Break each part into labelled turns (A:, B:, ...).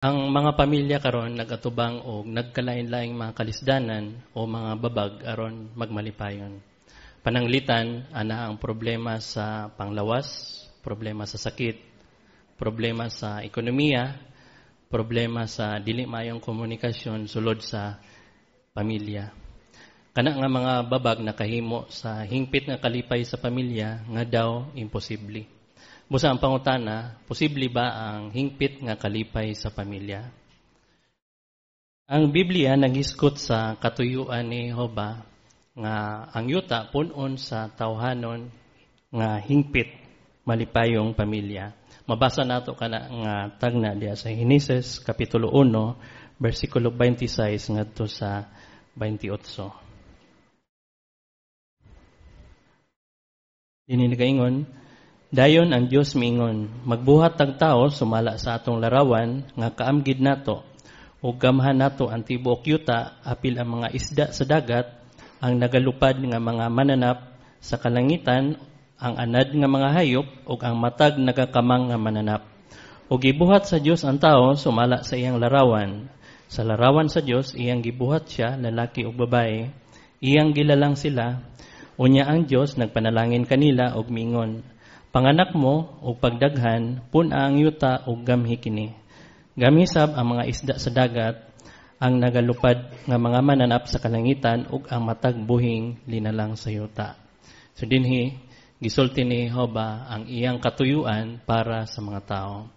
A: Ang mga pamilya karon nagatubang og nagkalain-laing mga kalisdanan o mga babag aron magmalipayon. Pananglitan ana ang problema sa panglawas, problema sa sakit, problema sa ekonomiya, problema sa dili maayong komunikasyon sulod sa pamilya. Kana nga mga babag nakahimo sa hingpit nga kalipay sa pamilya nga daw imposible. Busa ang pangutana, posible ba ang hingpit nga kalipay sa pamilya? Ang Biblia naghiskot sa katuyuan ni Jehova nga ang yuta punon sa tawhanon nga hingpit malipayong pamilya. Mabasa nato kana nga tagna diya sa Henesis kapitulo 1 bersikulo 26 ngadto sa 28. Dinhi nagaingon, dayon ang Dios miingon, magbuhat tag tao sumala sa atong larawan nga kaamgid nato ug gamhan nato ang tibuok yuta apil ang mga isda sa dagat, ang nagalupad nga mga mananap sa kalangitan, ang anad nga mga hayop ug ang matag nagakamang nga mananap. Ug gibuhat sa Dios ang tao sumala sa iyang larawan. Sa larawan sa Dios iyang gibuhat siya, lalaki ug babae. Iyang gilalang sila. Unya ang Dios nagpanalangin kanila ug miingon, panganak mo o pagdaghan, puna ang yuta o gamhi kini. Gamisab ang mga isda sa dagat, ang nagalupad nga mga mananap sa kalangitan ug ang matag buhing linalang sa yuta. So dinhi, gisulti ni Jehova ang iyang katuyuan para sa mga tao.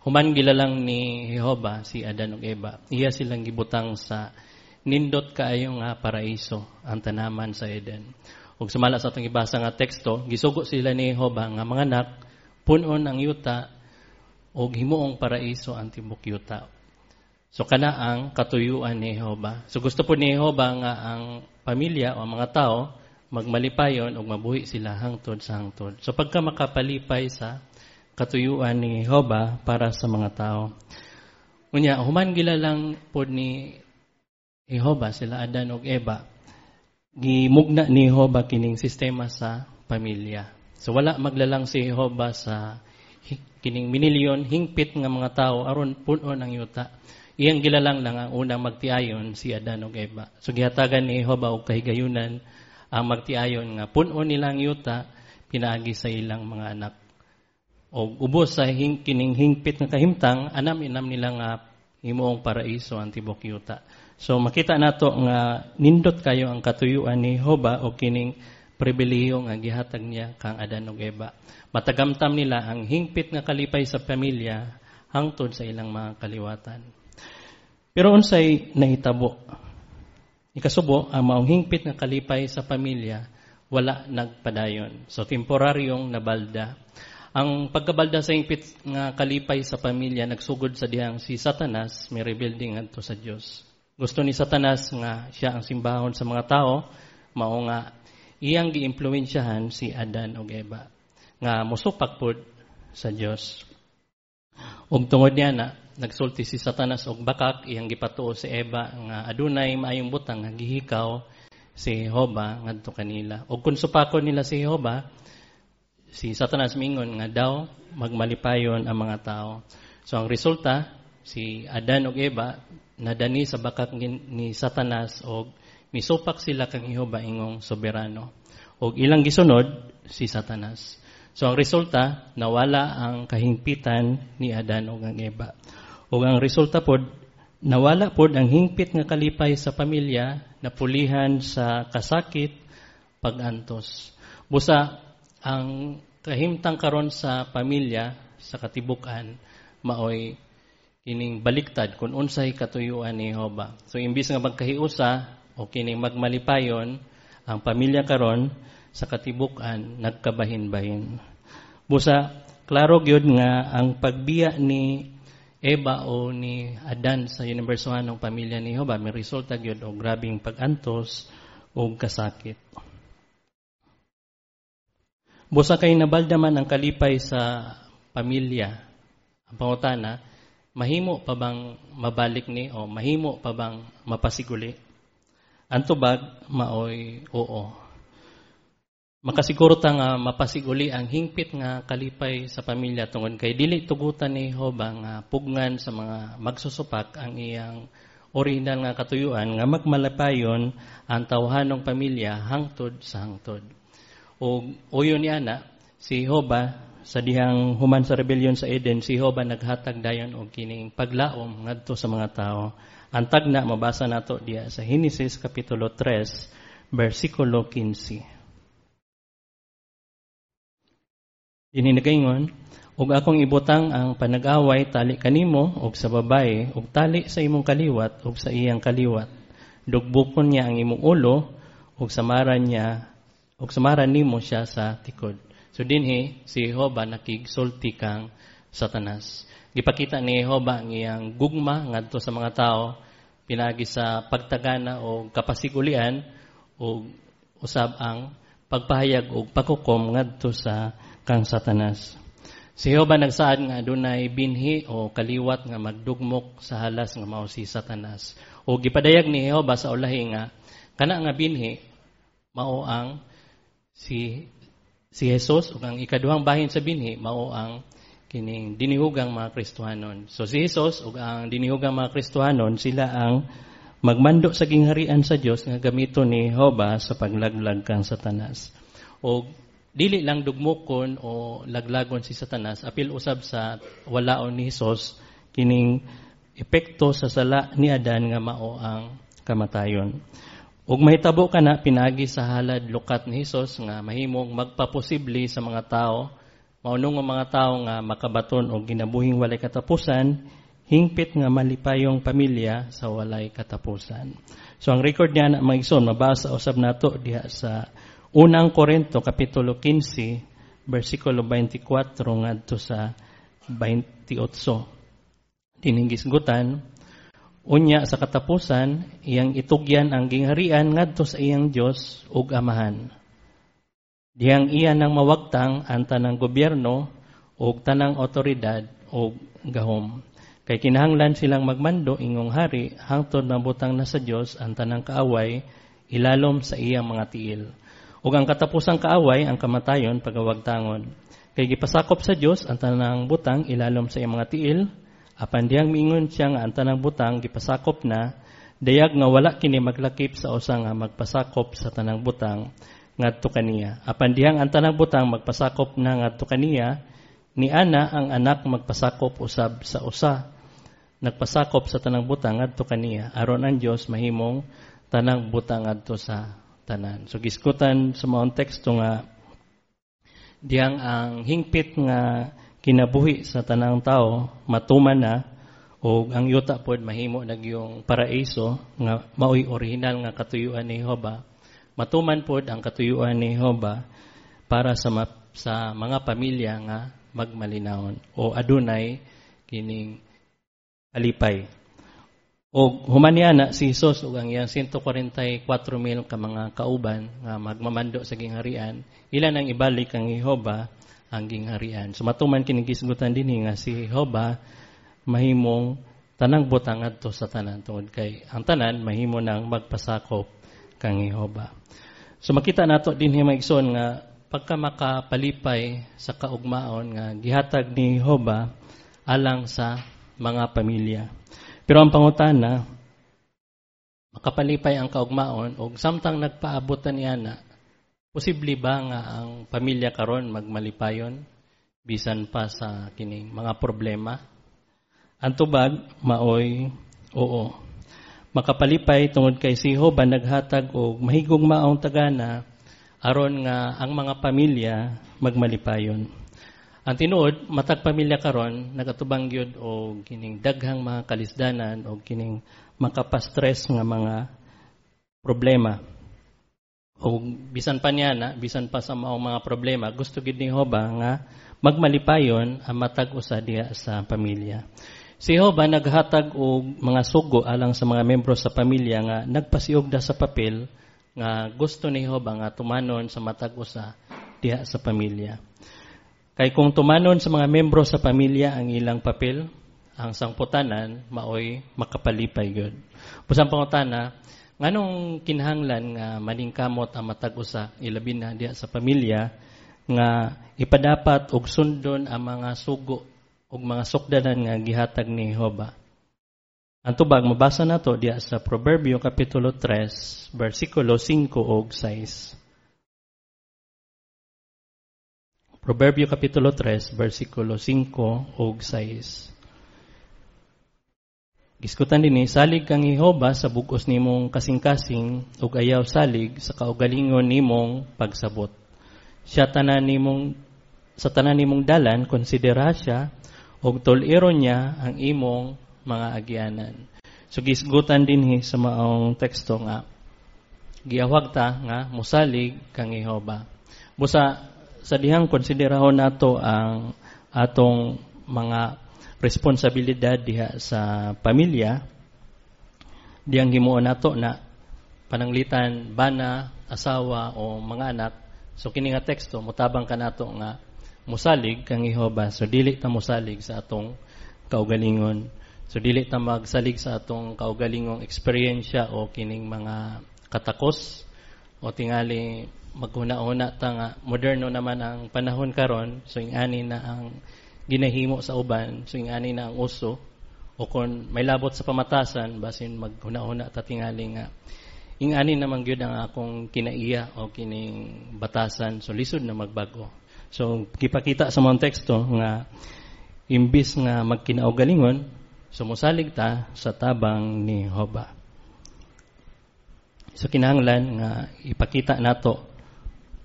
A: Human gilalang ni Jehova si Adan ug Eva. Iya silang gibutang sa nindot kaayo nga paraiso, ang tanaman sa Eden. Ug sumala sa atong ibasa nga teksto, gisugo sila ni Jehova nga mga anak, punon ang yuta ug himuong paraiso ang tibuok yuta. So kana ang katuyuan ni Jehova. So gusto po ni Jehova nga ang pamilya o mga tao magmalipayon ug mabuhi sila hangtod sa hangtod. So pagka makapalipay sa katuyuan ni Jehova para sa mga tao. Unya human gilalang pod ni Jehova sila Adan ug Eva, gimugna ni Jehova kining sistema sa pamilya. So wala maglalang si Jehova sa kining minilyon hingpit nga mga tao aron punon ang yuta. Iyang gilalang lang ang unang magtiayon si Adan ug Eva. So gihatagan ni Jehova og kahigayunan ang magtiayon nga punon nila ang yuta pinaagi sa ilang mga anak. Og ubos sa kining hingpit nga kahimtang anam-inam nila nga himuong paraiso ang tibuok yuta. So makita nato nga nindot kayo ang katuyuan ni Jehova o kining pribilehiyo nga gihatag niya kang Adan ug Eva. Matagamtam nila ang hingpit nga kalipay sa pamilya hangtod sa ilang mga kaliwatan. Pero unsay nahitabo? Ikasubo, ang maong hingpit nga kalipay sa pamilya wala nagpadayon. So temporaryong nabalda. Ang pagkabalda sa hingpit nga kalipay sa pamilya nagsugod sa dihang si Satanas may rebuilding adto sa Dios. Gusto ni Satanas nga siya ang simbahon sa mga tao, mao nga iyang giimpluwensyahan si Adan ug Eva nga mosupak pod sa Dios. Ug tungod niya na nagsulti si Satanas og bakak, iyang gipatuo si Eva nga adunay maayong butang nga gihikaw si Jehova ngadto kanila. Ug kun supakon nila si Jehova, si Satanas mingon nga daw magmalipayon ang mga tao. So ang resulta, si Adan ug Eva nadani sa bakak ni Satanas og misupak sila kang Jehova ingong soberano. Og ilang gisunod si Satanas. So ang resulta, nawala ang kahingpitan ni Adan ug ang Eva. Og ang resulta pod, nawala pod ang hingpit nga kalipay sa pamilya, napulihan sa kasakit, pag-antos. Busa ang kahimtang karon sa pamilya sa katibukan maoy kining baliktad kung unsay katuyuan ni Jehova. So imbis nga magkahiusa o kining magmalipayon ang pamilya karon sa katibukan nagkabahin-bahin. Busa klaro gyud nga ang pagbiya ni Eva o ni Adan sa unibersohanong pamilya ni Jehova may resulta gyud og grabing pag-antos o kasakit. Busa kay nabalda man ang kalipay sa pamilya. Ang pangutana, mahimo pa bang mabalik ni o mahimo pa bang mapasiguli? Ang tubag maoy oo. Makasiguro ta nga mapasiguli ang hingpit nga kalipay sa pamilya tungod kay dili tugutan ni Jehova nga pugnan sa mga magsusupak ang iyang orihinal nga katuyuan nga magmalapayon ang tawhanong pamilya hangtod sa hangtod. O uyon niya na si Jehova sa dihang human sa rebellion sa Eden, si Jehova naghatag dayon og kining paglaom ngadto sa mga tao. Ang tagna mabasa nato diya sa Henesis kapitulo 3 bersikulo 15. Dininagayngon, ug akong ibutang ang panag-away tali kanimo ug sa babae ug tali sa imong kaliwat ug sa iyang kaliwat. Dugbukon niya ang imong ulo ug samaran nimo siya sa tikod. So dinhi si Jehova nakigsulti kang Satanas. Gipakita ni Jehova ang iyang gugma ngadto sa mga tao pinagi sa pagtagana o kapasigulian o usab ang pagpahayag o pagkukom ngadto sa kang Satanas. Si Jehova nagsaad nga adunay binhi o kaliwat nga magdugmok sa halas nga mao si Satanas. O gipadayag ni Jehova sa ulahi nga kana nga binhi mao ang si Jesus ug ang ikaduhang bahin sa binhi mao ang kining dinihugang mga Kristohanon. So si Jesus ug ang dinihugang mga Kristohanon sila ang magmando sa gingharian sa Dios nga gamito ni Jehova sa paglaglag kang Satanas. O dili lang dugmokon o laglagon si Satanas, apil usab sa walaon ni Jesus, kining epekto sa sala ni Adan nga mao ang kamatayon. Ug mahitabo ka na pinagi sa halad lukat ni Jesus nga mahimong magpaposible sa mga tao, maunong ang mga tao nga makabaton og ginabuhing walay katapusan, hingpit nga malipayong pamilya sa walay katapusan. So ang record niya na mga igsoon, mabasa usab nato diha sa Unang Korinto kapitulo 15 bersikulo 24 ngadto sa 28. Diningisgutan, unya sa katapusan iyang itugyan ang gingharian ngadto sa iyang Dios ug Amahan. Dihang iya nang mawagtang ang tanang gobyerno ug tanang otoridad ug gahom. Kay kinahanglan silang magmando ingong hari hangtod mabutang na sa Dios ang tanang kaaway ilalom sa iyang mga tiil. Ug ang katapusang kaaway ang kamatayon pagawagtangon. Kay gipasakop sa Dios ang tanang butang ilalom sa iyang mga tiil, apan diyang miingon siya nga ang tanang butang gipasakop na, dayag nga wala kini maglakip sa usa nga magpasakop sa tanang butang ngadto kaniya. Apan diyang ang tanang butang magpasakop na ngadto kaniya, ni ana ang anak magpasakop usab sa usa nagpasakop sa tanang butang ngadto kaniya, aron ang Dios mahimong tanang butang ngadto sa tanan. So giskutan sa mga teksto nga diyang ang hingpit nga kinabuhi sa tanang tao matuman na o ang yuta pod mahimo nagyong paraiso nga maoy original nga katuyuan ni Jehova. Matuman pod ang katuyuan ni Jehova para sa mga pamilya nga magmalinawon o adunay kining alipay. O humaniana si Jesus ug ang iyang 144,000 ka mga kauban nga magmamando sa gingharian, ilan ang ibalik ang Jehova ang gingharian. So matuman kining gisgutan dinhi nga si Jehova mahimong tanang butang adto sa tanan tungod kay ang tanan mahimo nang magpasakop kang Jehova. So makita nato dinhi maigsoon nga pagka makapalipay sa kaugmaon nga gihatag ni Jehova alang sa mga pamilya. Pero ang pangutana, makapalipay ang kaugmaon o samtang nagpaabotan niya na, posible ba nga ang pamilya karon magmalipayon bisan pa sa kining mga problema? Ang tubag, maoy, oo. Makapalipay tungod kay si Jehova naghatag og mahigog maong tagana aron nga ang mga pamilya magmalipayon. Ang tinuod, matag pamilya karon nagatubang gyud og kining daghang mga kalisdanan og kining makapastress nga mga problema. O bisan pa niya na, bisan pa sa mga problema, gusto gid ni Jehova nga magmalipayon ang matag usa diha sa pamilya. Si Jehova naghatag og mga sugo alang sa mga membro sa pamilya nga nagpasiugda sa papel nga gusto ni Jehova nga tumanon sa matag usa diha sa pamilya. Kay kung tumanon sa mga membro sa pamilya ang ilang papel, ang sangputanan maoy makapalipay gyud. Busang pangutana, Nganong kinahanglan nga maningkamot ang matag usa ilabi na diha sa pamilya nga ipadapat og sundon ang mga sugo ug mga sukdanan nga gihatag ni Jehova. Ang tubag mabasa nato diha sa Proverbio kapitulo 3 bersikulo 5 ug 6. Proverbio kapitulo 3 bersikulo 5 ug 6. Giskutan din salig kang Jehova sa bug-os nimong kasing-kasing ug ayaw salig sa kaugalingon nimong pagsabot. Sa tanan nimong dalan konsidera siya ug tol-iro niya ang imong mga agyanan. So gisgutan din sa maong teksto nga giawag ta nga mosalig kang Jehova. Busa sa dihang konsiderahon nato ang atong mga responsibilidad diha sa pamilya, diyang himuon nato na pananglitan bana, asawa o mga anak. So kini nga teksto mutabang kanato nga musalig kang Jehova. So dili ta musalig sa atong kaugalingon. So dili ta magsalig sa atong kaugalingong eksperyensya o kining mga katakos o tingali maghuna-una ta nga moderno naman ang panahon karon. So ingani na ang ginahimo sa uban, so ingani na ang uso o kung may labot sa pamatasan basin maghuna-huna ta tingali nga ingani naman gyud ang akong kinaiya o kining batasan, so lisod na magbago. So gipakita sa mga teksto nga imbis nga magkinaugalingon, so mosalig ta sa tabang ni Jehova. So kinahanglan nga ipakita nato,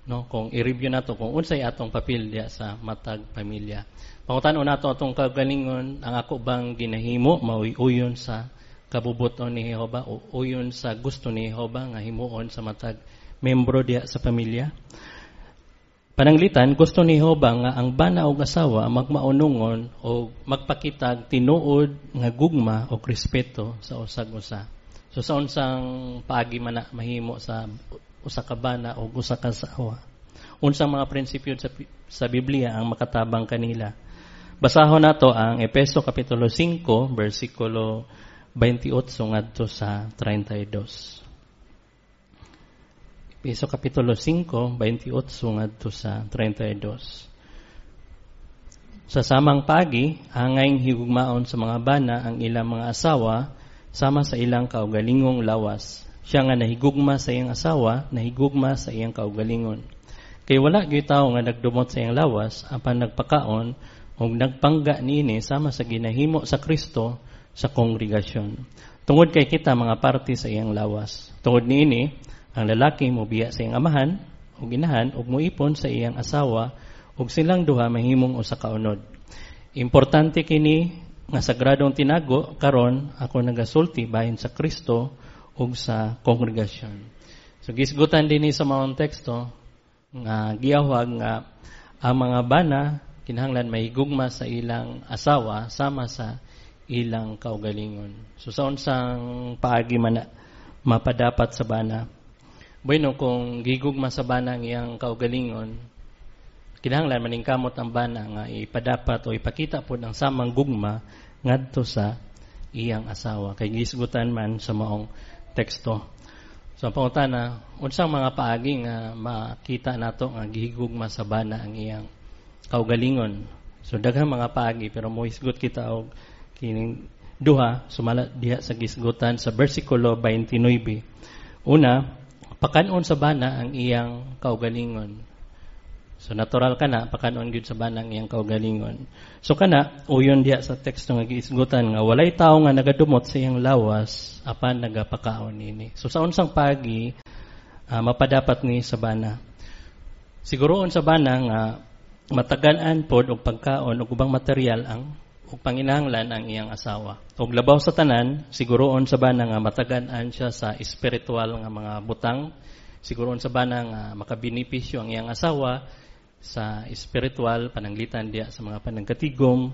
A: no, kung i-review nato kung unsay atong papel diya sa matag pamilya. Pangutanon nato atong kaugalingon, ang ako bang ginahimo mauy-uyon sa kabubuton ni Jehova o uyon sa gusto ni Jehova nga himuon sa matag membro diya sa pamilya. Pananglitan, gusto ni Jehova nga ang bana o asawa magmaunungon o magpakitag tinuod nga gugma o respeto sa usag-usa. So sa unsang paagi man na mahimo sa usa ka bana o usa ka asawa, unsang mga prinsipyo sa Biblia ang makatabang kanila. Basahon nato ang Efeso kapitulo 5 bersikulo 28 ngadto sa 32. Efeso kapitulo 5 28 ngadto sa 32. Sa samang pagi, angayng higugmaon sa mga bana ang ilang mga asawa sama sa ilang kaugalingong lawas. Siya nga nahigugma sa iyang asawa, nahigugma sa iyang kaugalingon. Kay wala gyud tawo nga nagdumot sa iyang lawas apan nagpakaon ug nagpangga niini sama sa ginahimo sa Kristo sa kongregasyon. Tungod kay kita mga parte sa iyang lawas. Tungod niini, ang lalaki mobiya sa iyang amahan ug inahan ug muipon sa iyang asawa ug silang duha mahimong usa ka unod. Importante kini nga sagradong tinago karon ako nagasulti bahin sa Kristo ug sa kongregasyon. So gisgutan dinhi sa mga teksto nga giawag nga ang mga bana kinahanglan mahigugma sa ilang asawa sama sa ilang kaugalingon. So sa unsang paagi man mapadapat sa bana. Bueno, kung gigugma sa bana ang iyang kaugalingon, kinahanglan maningkamot ang bana nga ipadapat o ipakita po ng samang gugma ngadto sa iyang asawa. Kay gisgutan man sa maong teksto. So pangutana, unsang mga paagi nga makita nato nga gihigugma sa bana ang iyang kaugalingon. So daghang mga paagi pero mohisgot kita og kining duha sumala diha sa gisgutan sa bersikulo 29. Una, pakanon sa bana ang iyang kaugalingon. So natural kana pakanon gyud sa bana ang iyang kaugalingon. So kana uyon diha sa teksto nga gisgutan nga walay tawo nga nagadumot sa iyang lawas apan nagapakaon nini. So sa unsang pagi mapadapat ni sa bana. Siguroon sa bana nga matagan-an pod og pagkaon og ubang material ang ug panginahanglan ang iyang asawa. Og labaw sa tanan, siguroon sa bana nga matagan-an siya sa espiritual nga mga butang. Siguroon sa bana nga makabinipisyo ang iyang asawa sa espiritual pananglitan diya sa mga panagkatigom,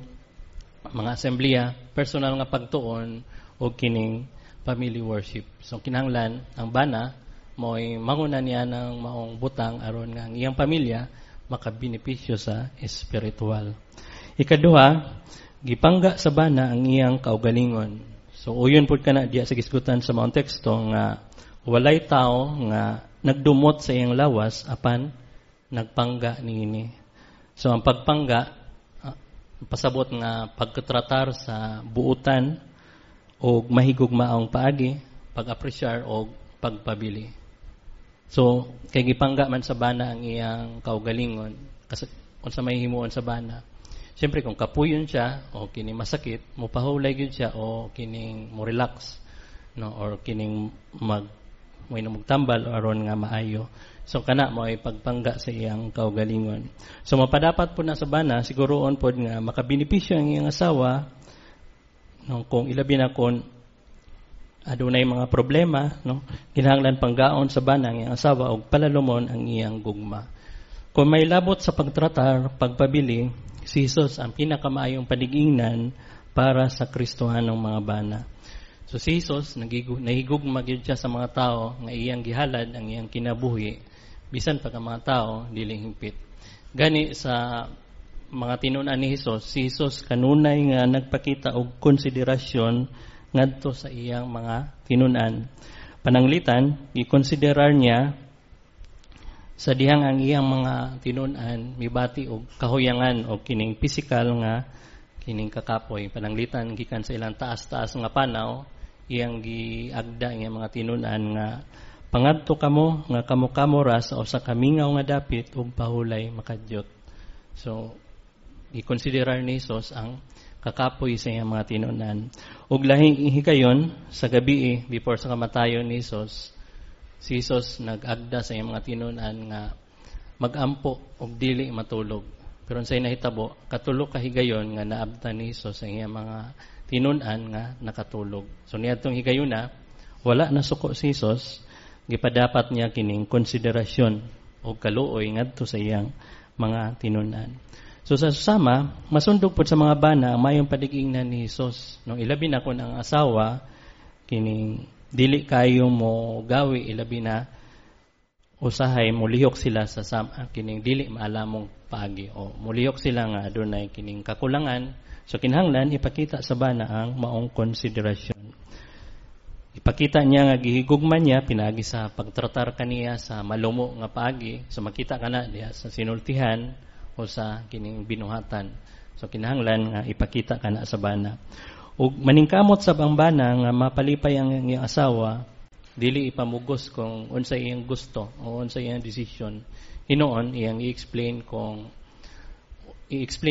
A: mga assemblea, personal nga pagtuon o kining family worship. So kinahanglan ang bana mo'y manguna niya ng maong butang aron nga ang iyang pamilya makabinipisyo sa espiritual. Ikaduha, gipangga sa bana ang iyang kaugalingon. So uyon pud kana diya sa gisgutan sa mga teksto nga walay tao nga nagdumot sa iyang lawas apan nagpangga niini. So ang pagpangga pasabot nga pagkatratar sa buutan o mahigugmaong paagi, pag-apresyar o pagpabili. So kay gipangga man sa bana ang iyang kaugalingon kasi unsa may himuon sa bana. Siyempre kung kapuyon siya o kining masakit, mopahulay gyud siya o kining mo relax, no, or kining may magtambal aron nga maayo. So kana mo ay pagpangga sa iyang kaugalingon. So mapadapat po na sa bana siguroon pod nga makabenepisyo ang iyang asawa, no, kung ilabi na kon adunay mga problema, no, kinahanglan panggaon sa bana ang iyang asawa og palalumon ang iyang gugma. Kung may labot sa pagtratar, pagpabili, si Jesus ang pinakamaayong panig-ingnan para sa Kristohanong mga bana. So si Jesus nahigugma gyud siya sa mga tao nga iyang gihalad ang iyang kinabuhi bisan pa ang mga tao dili hingpit. Gani sa mga tinun-an ni Jesus, si Jesus kanunay nga nagpakita og konsiderasyon ngadto sa iyang mga tinun-an. Pananglitan, gikonsiderar niya sa dihang ang iyang mga tinun-an mibati og kahuyangan o kining pisikal nga kining kakapoy. Pananglitan gikan sa ilang taas-taas nga panaw, iyang giagda iyang mga tinun-an nga pangadto kamo nga kamo ra sa usa ka mingaw nga dapit ug pahulay makadyot. So i-considerar ni Jesus ang kakapoy sa iyang mga tinun-an. Ug lahing higayon sa gabi before sa kamatayon ni Jesus, si Jesus nag-agda sa iyang mga tinun-an nga magampo og dili matulog. Pero sa nahitabo katulo ka higayon nga naabtan ni Jesus sa iyang mga tinun-an nga nakatulog. So niadtong higayuna wala na suko si Jesus, gipadapat niya kining konsiderasyon o kaluoy ngadto sa iyang mga tinun-an. So sa susama, masundog po sa mga bana ang mayong panig-ingnan ni Jesus. Nung ilabi na kun ang asawa kining dili kayo mo gawi, ilabi na usahay mulihok sila sa kining dili maalamong paagi o mulihok sila nga adunay kining kakulangan. So kinahanglan ipakita sa bana ang maong konsiderasyon. Ipakita niya nga gihigugman niya pinagi sa pagtratar kaniya sa malumo nga paagi. So makita kana diha sa sinultihan o sa kining binuhatan. So kinahanglan nga ipakita kana sa bana. Ug maningkamot sa bana nga mapalipay ang iyang asawa, dili ipamugos kung unsa iyang gusto o unsa iyang desisyon. Hinoon iyang i-explain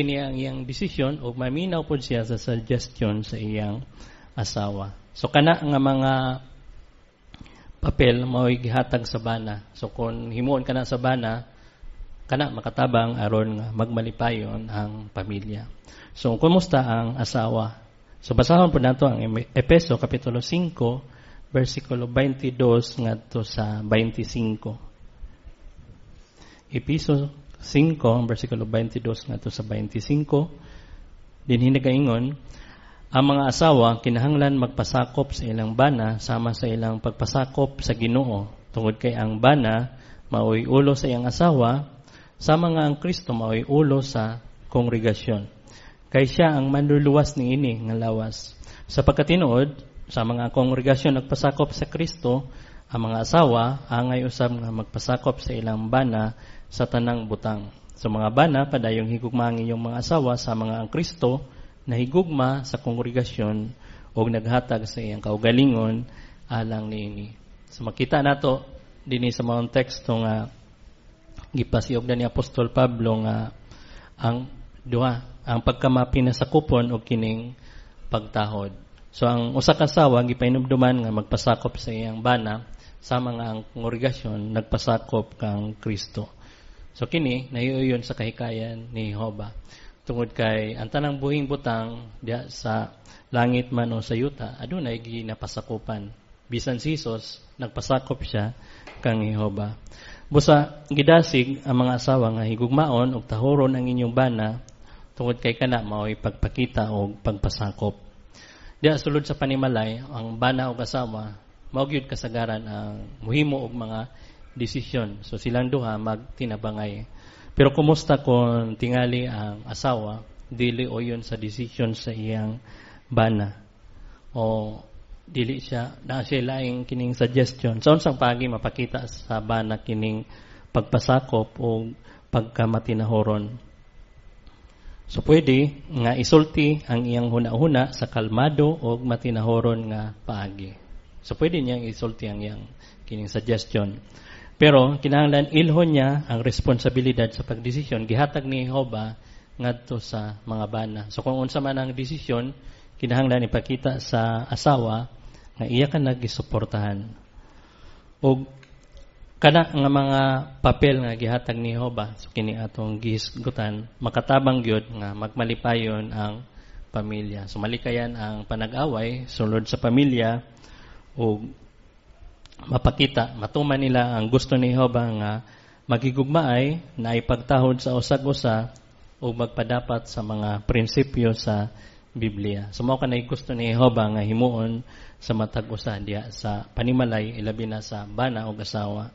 A: niya ang iyang desisyon ug maminaw pod siya sa suggestion sa iyang asawa. So kana nga mga papel mao'y gihatag sa bana. So kung himuon kana sa bana, kana makatabang aron nga magmalipayon ang pamilya. So kumusta ang asawa? So basahon po nato ang Efeso kapitulo 5 versikulo 22 ngadto sa 25. Efeso 5 versikulo 22 ngadto sa 25 dinhi nagaingon, ang mga asawa kinahanglan magpasakop sa ilang bana sama sa ilang pagpasakop sa Ginoo, tungod kay ang bana mao'y ulo sa iyang asawa sama nga ang Kristo mao'y ulo sa kongregasyon. Kay siya ang manluluwas niini nga lawas. Sa pagkatinuod sa mga kongregasyon nagpasakop sa Kristo, ang mga asawa angay usab nga magpasakop sa ilang bana sa tanang butang. Sa mga bana padayong higugma ang inyong mga asawa sa mga ang Kristo nahigugma sa kongregasyon o naghatag sa iyang kaugalingon alang niini. So makita nato dinhi sa mga teksto nga gipasiog na ni Apostol Pablo nga ang pagkamapinasakupon o kining pagtahod. So ang usa ka asawa gipainumduman nga magpasakop sa iyang bana sama nga ang kongregasyon nagpasakop kang Kristo. So kini nahiuyon sa kahikayan ni Jehova. Tungod kay ang tanang buhing butang diha sa langit man o sa yuta adunay ginapasakupan. Bisan si Jesus nagpasakop siya kang Jehova. Busa gidasig ang mga asawa nga higugmaon ug tahoron ang inyong bana tungod kay kana mao'y pagpakita og pagpasakop. Diha sulod sa panimalay ang bana ug asawa mao gyud kasagaran ang muhimo og mga desisyon. So silang duha magtinabangay. Pero kumusta kung tingali ang asawa dili o yun sa desisyon sa iyang bana o dili siya na siya laing kining suggestion sa unsang paagi mapakita sa bana kining pagpasakop o pagkamatiнаhoron. So pwede nga isulti ang iyang huna-huna sa kalmado o matinahoron nga paagi. So pwede niyang isulti ang iyang kining suggestion. Pero kinahanglan ilhon niya ang responsibilidad sa pagdesisyon gihatag ni Jehova ngadto sa mga bana. So kung unsa man ang desisyon, kinahanglan ipakita sa asawa nga iya ka nagisuportahan. O kana nga mga papel nga gihatag ni Jehova, so kini atong gihisgutan, makatabang gyud nga magmalipayon ang pamilya. So malikayan ang panag-away sulod sa pamilya o mapakita, matuman nila ang gusto ni Jehova nga magigugmaay na ipagtahod sa usag-usa o magpadapat sa mga prinsipyo sa Biblia. So mao kanay gusto ni Jehova nga himuon sa matag usa diha sa panimalay ilabi na sa bana o asawa.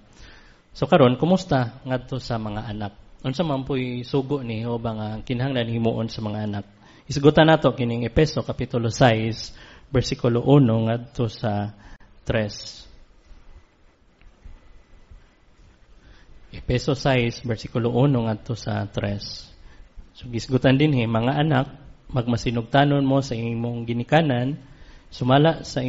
A: So karon kumusta ngadto sa mga anak? Unsa man puy sugo ni Jehova nga kinahanglan himuon sa mga anak? Isgutan nato kining Efeso kapitulo 6 bersikulo 1 ngadto sa 3. Efeso 6 bersikulo 1 ngadto sa 3. So gisgutan din mga anak, magmasinugtanon mo sa imong ginikanan, sumala sa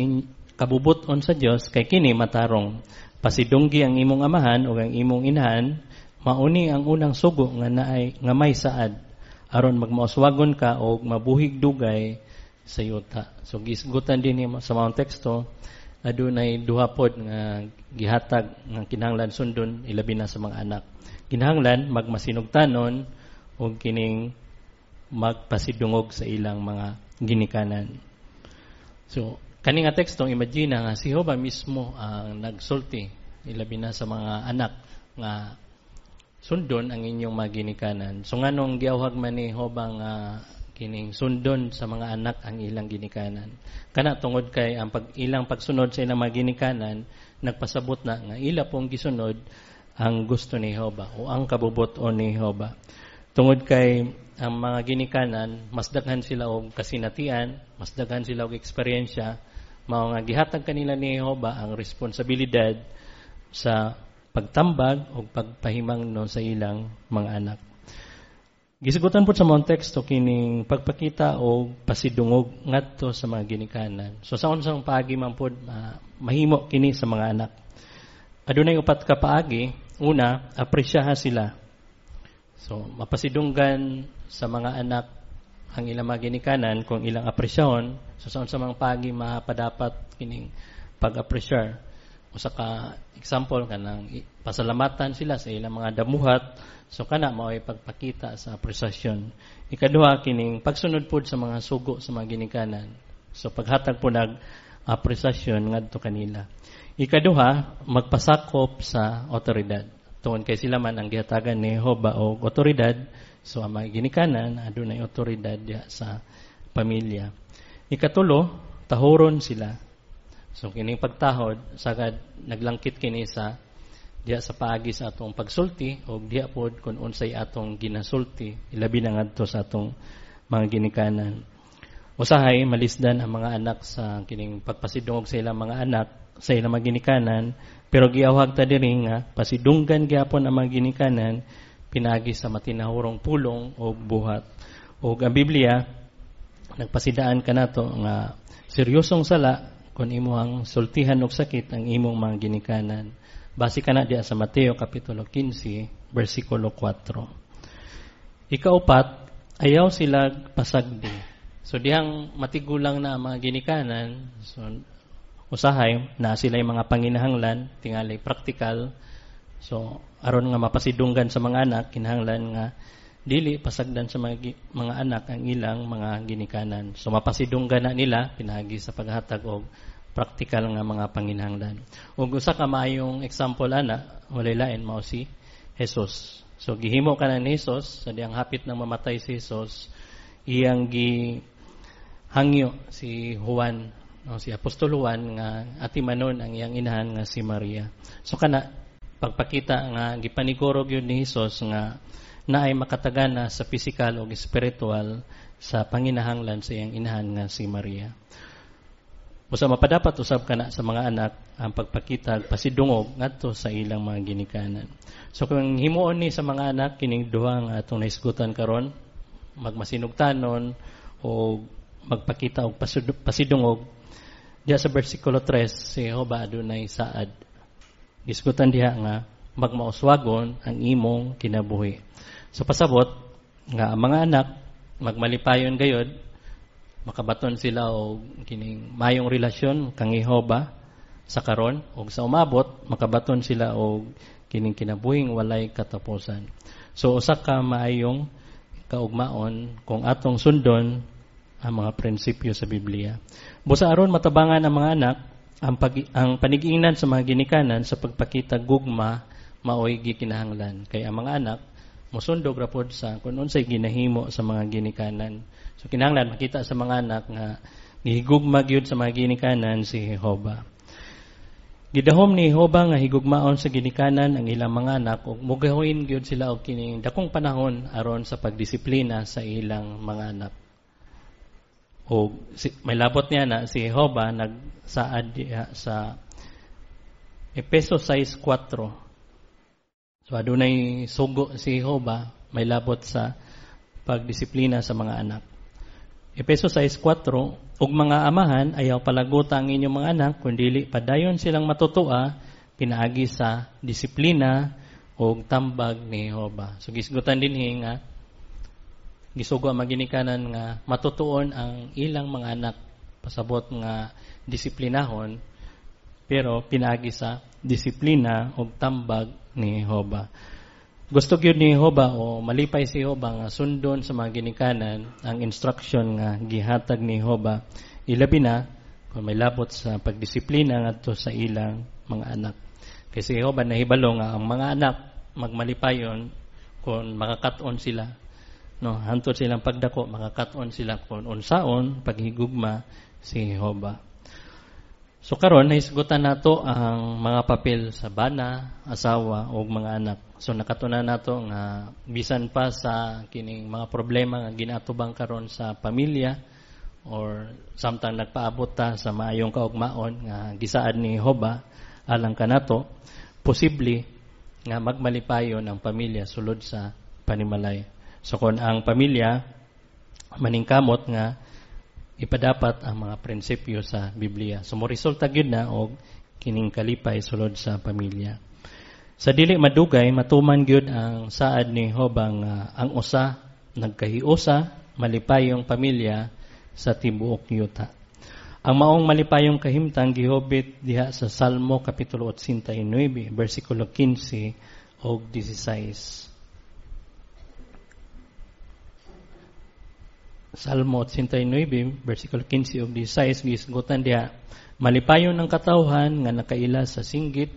A: kabubuton sa Dios kay kini matarong. Pasidunggi ang imong amahan o ang imong inahan, mauni ang unang sugo nga may saad aron magmauswagon ka o mabuhig dugay sa yuta. So gisgutan din sa mga teksto adunay duha pod nga gihatag nga kinahanglan sundon ilabi na sa mga anak. Kinahanglan magmasinugtanon o kining magpasidungog sa ilang mga ginikanan. So kani nga tekstong imagine nga si Jehova mismo ang nagsulti ilabi na sa mga anak nga sundon ang inyong maginikanan. So nganong giawhag man ni Jehova nga kining sundon sa mga anak ang ilang ginikanan. Kana tungod kay ang ilang pagsunod sa ilang maginikanan nagpasabot na nga ila pong gisunod ang gusto ni Jehova o ang kabubuton ni Jehova. Tungod kay ang mga ginikanan mas daghan sila og kasinatian, mas daghan sila og eksperyensya, mao nga gihatag kanila ni Jehova ang responsibilidad sa pagtambag o pagpahimangno sa ilang mga anak. Gisigutan po sa mga teksto kining pagpakita o pasidungog ngadto sa mga ginikanan. So sa unsang paagi man pod mahimo kini sa mga anak. Adunay upat ka paagi. Una, apresyaha sila. So mapasidunggan sa mga anak ang ilang mga ginikanan kung ilang apresyahon. So sa unsang mga paagi mapadapat kining pag-apresyar. Usa ka example kanang pasalamatan sila sa ilang mga damuhat. So kana mao'y pagpakita sa apresasyon. Ikaduha kining pagsunod pod sa mga sugo sa mga ginikanan. So paghatag po nag apresasyon ngadto kanila. Ikaduha magpasakop sa otoridad. Tungod kay sila man ang gihatagan ni Jehova og otoridad, so ang mga ginikanan adunay otoridad diha sa pamilya. Ikatulo, tahoron sila. So kining pagtahod sagad naglangkit kini sa diha sa paagi sa atong pagsulti o diha pod kun unsay atong ginasulti ilabi na ngadto sa atong mga ginikanan. Usahay malisdan ang mga anak sa kining pagpasidungog sa ilang mga anak sa ilang mga ginikanan, pero giawhag ta diri nga pasidunggan gyapon ang mga ginikanan pinagi sa matinahurong pulong o buhat. O ang Biblia nagpasidaan kanato nga seryosong sala kun imuhang sultihan og sakit ang imong mga ginikanan. Base kana diya sa Mateo kapitulo 15 bersikulo 4. Ikaupat, ayaw sila pasagdi. So dihang matigulang na ang mga ginikanan, so usahay na sila yung mga panginahanglan, tingali praktikal. So aron nga mapasidunggan sa mga anak, kinahanglan nga dili pasagdan sa mga anak ang ilang mga ginikanan. So mapasidunggan na nila pinagi sa paghatag og praktikal nga mga panginahanglan. Ug usa ka maayong example ana, walay lain mao si Jesus. So gihimo kana ni Jesus, sa diyang hapit nang mamatay si Jesus, iyang gihangyo si Juan, no, si Apostol Juan nga atimanon ang iyang inahan nga si Maria. So kana pagpakita nga gipanigurog yun ni Jesus nga naay makatagana sa physical o spiritual sa panginahanglan sa iyang inahan nga si Maria. Usa mapadapat usab kana sa mga anak ang pagpakita pasidungog ngadto sa ilang mga ginikanan. So kung himuon ni sa mga anak kining duha nga atong naisgutan karon, magmasinugtanon o magpakita og pasidungog, diha sa bersikulo 3 si Jehova adunay saad. Gisgutan diha nga magmauswagon ang imong kinabuhi. So pasabot nga ang mga anak magmalipayon gayod, makabaton sila og kining mayong relasyon kang Jehova sa karon, og sa umabot makabaton sila og kining kinabuhing walay katapusan. So usa ka maayong kaugmaon kung atong sundon ang mga prinsipyo sa Biblia. Busa aron matabangan ang mga anak ang panig-ingnan sa mga ginikanan sa pagpakita gugma maoy gikinahanglan. Kay ang mga anak mosundog ra pod sa kun unsay ginahimo sa mga ginikanan. So kinahanglan makita sa mga anak nga gihigugma gyud sa mga ginikanan si Jehova. Gidahom ni Jehova nga higugmaon sa ginikanan ang ilang mga anak ug mugahuin gyud sila og kining dakong panahon aron sa pagdisiplina sa ilang mga anak. O may labot niya na si Jehova nagsaad diha sa Efeso 6:4. So adunay sugo si Jehova may labot sa pagdisiplina sa mga anak. Efeso 6:4, ug mga amahan ayaw palaguta ang inyong mga anak kundi padayon silang matutua pinaagi sa disiplina ug tambag ni Jehova. So gisgutan dinhi nga gisugo ang maginikanan nga matutuon ang ilang mga anak pasabot nga disiplinahon pero pinaagi sa disiplina ug tambag ni Jehova. Gusto gyud ni Jehova o malipay si Jehova nga sundon sa mga ginikanan ang instruction nga gihatag ni Jehova, ilabi na kung may labot sa pagdisiplina ngadto sa ilang mga anak. Kay si Jehova nahibalo nga ang mga anak magmalipayon kung makakat-on sila, no, hantod silang pagdako makakat-on sila kung unsaon paghigugma si Jehova. So karon nahisgutan nato ang mga papel sa bana, asawa o mga anak. So nakatunan nato nga bisan pa sa kining mga problema nga ginatubang karon sa pamilya or samtang nagpaabot ta sa maayong kaugmaon nga gisaad ni Jehova alang kanato, posible nga magmalipayon ang pamilya sulod sa panimalay. So kung ang pamilya maningkamot nga ipadapat ang mga prinsipyo sa Biblia. So mo resulta gyud na og kining kalipay sulod sa pamilya. Sa dili madugay matuman gyud ang saad ni Jehova nga ang usa nagkahiusa malipayong pamilya sa tibuok yuta. Ang maong malipayong kahimtang gihobit diha sa Salmo kapitulo 89 bersikulo 15 ug 16. Salmo 89, versikulo 15 ug 16, gisgutan diha, malipayon ng katawhan nga nakaila sa singgit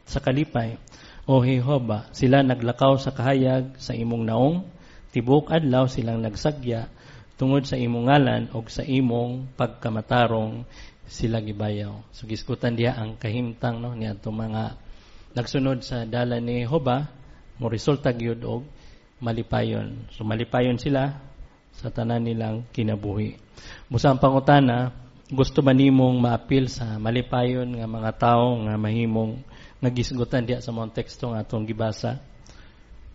A: sa kalipay. O Jehova, sila naglakaw sa kahayag sa imong naong, tibuok adlaw silang nagsagya, tungod sa imong ngalan o sa imong pagkamatarong sila gibayaw. So gisgutan diha ang kahimtang no niya itong mga nagsunod sa dala ni Jehova, mo resulta gyud og malipayon. So malipayon sila sa tanan nilang kinabuhi. Busa ang pangutana, gusto ba nimong maapil sa malipayon nga mga tao nga mahimong nagisgutan diya sa mga teksto nga atong gibasa?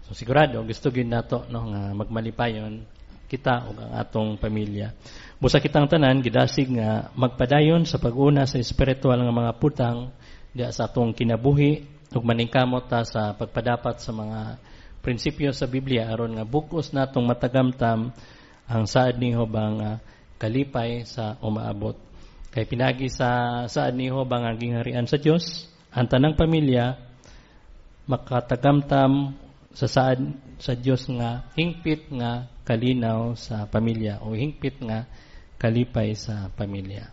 A: So sigurado gusto gyud nato no nga magmalipayon kita ug ang atong pamilya. Busa kitang tanan gidasig nga magpadayon sa pag-una sa espiritual nga mga putang diya sa atong kinabuhi ug maningkamot ta sa pagpadapat sa mga prinsipyo sa Biblia aron nga bukos natong matagamtam ang saad ni Jehova nga kalipay sa umaabot. Kay pinagi sa saad ni Jehova nga gingharian sa Dios, ang tanang pamilya makatagamtam sa saad sa Dios nga hingpit nga kalinaw sa pamilya o hingpit nga kalipay sa pamilya.